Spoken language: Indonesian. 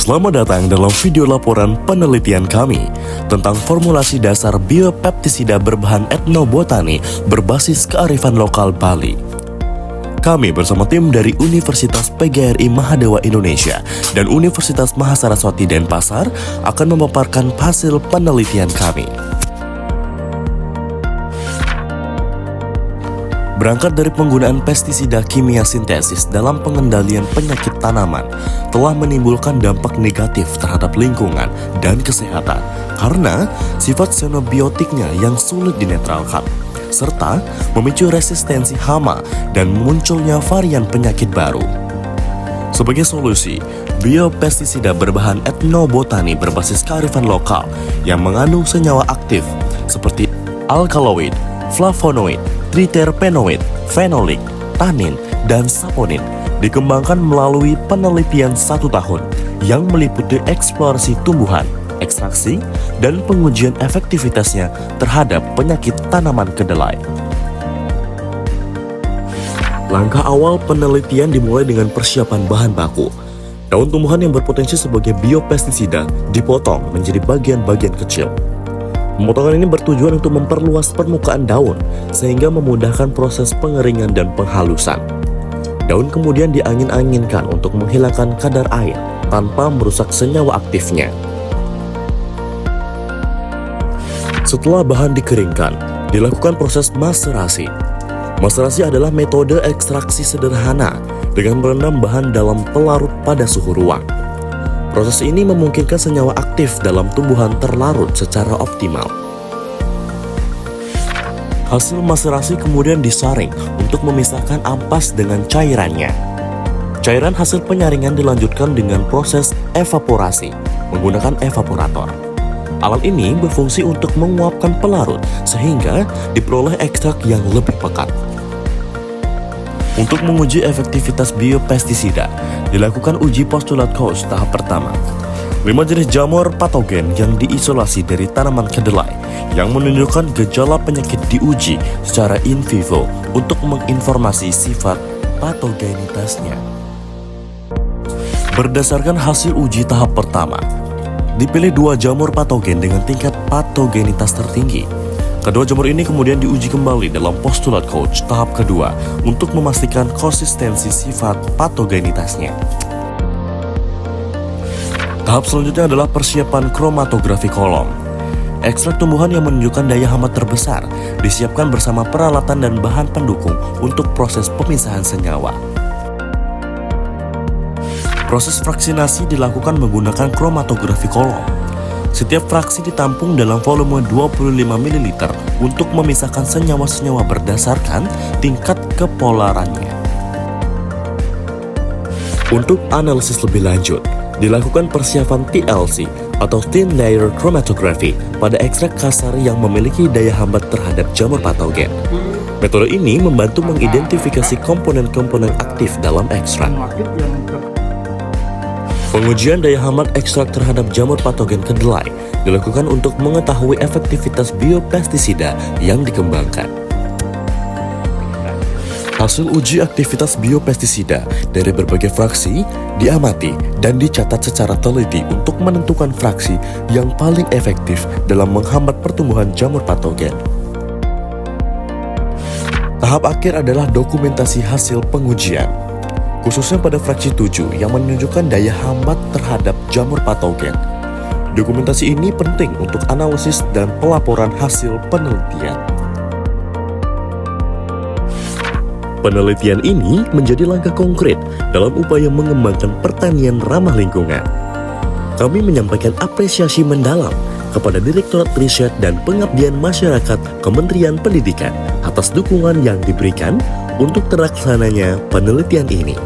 Selamat datang dalam video laporan penelitian kami tentang formulasi dasar biopeptisida berbahan etnobotani berbasis kearifan lokal Bali. Kami bersama tim dari Universitas PGRI Mahadewa Indonesia dan Universitas Mahasaraswati Denpasar akan memaparkan hasil penelitian kami. Berangkat dari penggunaan pestisida kimia sintesis dalam pengendalian penyakit tanaman telah menimbulkan dampak negatif terhadap lingkungan dan kesehatan karena sifat xenobiotiknya yang sulit dinetralkan, serta memicu resistensi hama dan munculnya varian penyakit baru. Sebagai solusi, biopestisida berbahan etnobotani berbasis kearifan lokal yang mengandung senyawa aktif seperti alkaloid, flavonoid, triterpenoid, fenolik, tanin, dan saponin dikembangkan melalui penelitian 1 tahun yang meliputi eksplorasi tumbuhan, ekstraksi, dan pengujian efektivitasnya terhadap penyakit tanaman kedelai. Langkah awal penelitian dimulai dengan persiapan bahan baku. Daun tumbuhan yang berpotensi sebagai biopestisida dipotong menjadi bagian-bagian kecil. Pemotongan ini bertujuan untuk memperluas permukaan daun sehingga memudahkan proses pengeringan dan penghalusan. Daun kemudian diangin-anginkan untuk menghilangkan kadar air tanpa merusak senyawa aktifnya. Setelah bahan dikeringkan, dilakukan proses maserasi. Maserasi adalah metode ekstraksi sederhana dengan merendam bahan dalam pelarut pada suhu ruang. Proses ini memungkinkan senyawa aktif dalam tumbuhan terlarut secara optimal. Hasil maserasi kemudian disaring untuk memisahkan ampas dengan cairannya. Cairan hasil penyaringan dilanjutkan dengan proses evaporasi menggunakan evaporator. Alat ini berfungsi untuk menguapkan pelarut sehingga diperoleh ekstrak yang lebih pekat. Untuk menguji efektivitas biopestisida, dilakukan uji postulat Koch tahap pertama. 5 jenis jamur patogen yang diisolasi dari tanaman kedelai yang menunjukkan gejala penyakit diuji secara in vivo untuk menginformasi sifat patogenitasnya. Berdasarkan hasil uji tahap pertama, dipilih 2 jamur patogen dengan tingkat patogenitas tertinggi. Kedua jamur ini kemudian diuji kembali dalam postulat Koch tahap kedua untuk memastikan konsistensi sifat patogenitasnya. Tahap selanjutnya adalah persiapan kromatografi kolom. Ekstrak tumbuhan yang menunjukkan daya hambat terbesar disiapkan bersama peralatan dan bahan pendukung untuk proses pemisahan senyawa. Proses fraksinasi dilakukan menggunakan kromatografi kolom. Setiap fraksi ditampung dalam volume 25 ml untuk memisahkan senyawa-senyawa berdasarkan tingkat kepolarannya. Untuk analisis lebih lanjut, dilakukan persiapan TLC atau Thin Layer Chromatography pada ekstrak kasar yang memiliki daya hambat terhadap jamur patogen. Metode ini membantu mengidentifikasi komponen-komponen aktif dalam ekstrak. Pengujian daya hambat ekstrak terhadap jamur patogen kedelai dilakukan untuk mengetahui efektivitas biopestisida yang dikembangkan. Hasil uji aktivitas biopestisida dari berbagai fraksi diamati dan dicatat secara teliti untuk menentukan fraksi yang paling efektif dalam menghambat pertumbuhan jamur patogen. Tahap akhir adalah dokumentasi hasil pengujian, khususnya pada fraksi 7 yang menunjukkan daya hambat terhadap jamur patogen. Dokumentasi ini penting untuk analisis dan pelaporan hasil penelitian. Penelitian ini menjadi langkah konkret dalam upaya mengembangkan pertanian ramah lingkungan. Kami menyampaikan apresiasi mendalam kepada Direktorat Riset dan Pengabdian Masyarakat Kementerian Pendidikan atas dukungan yang diberikan untuk terlaksananya penelitian ini.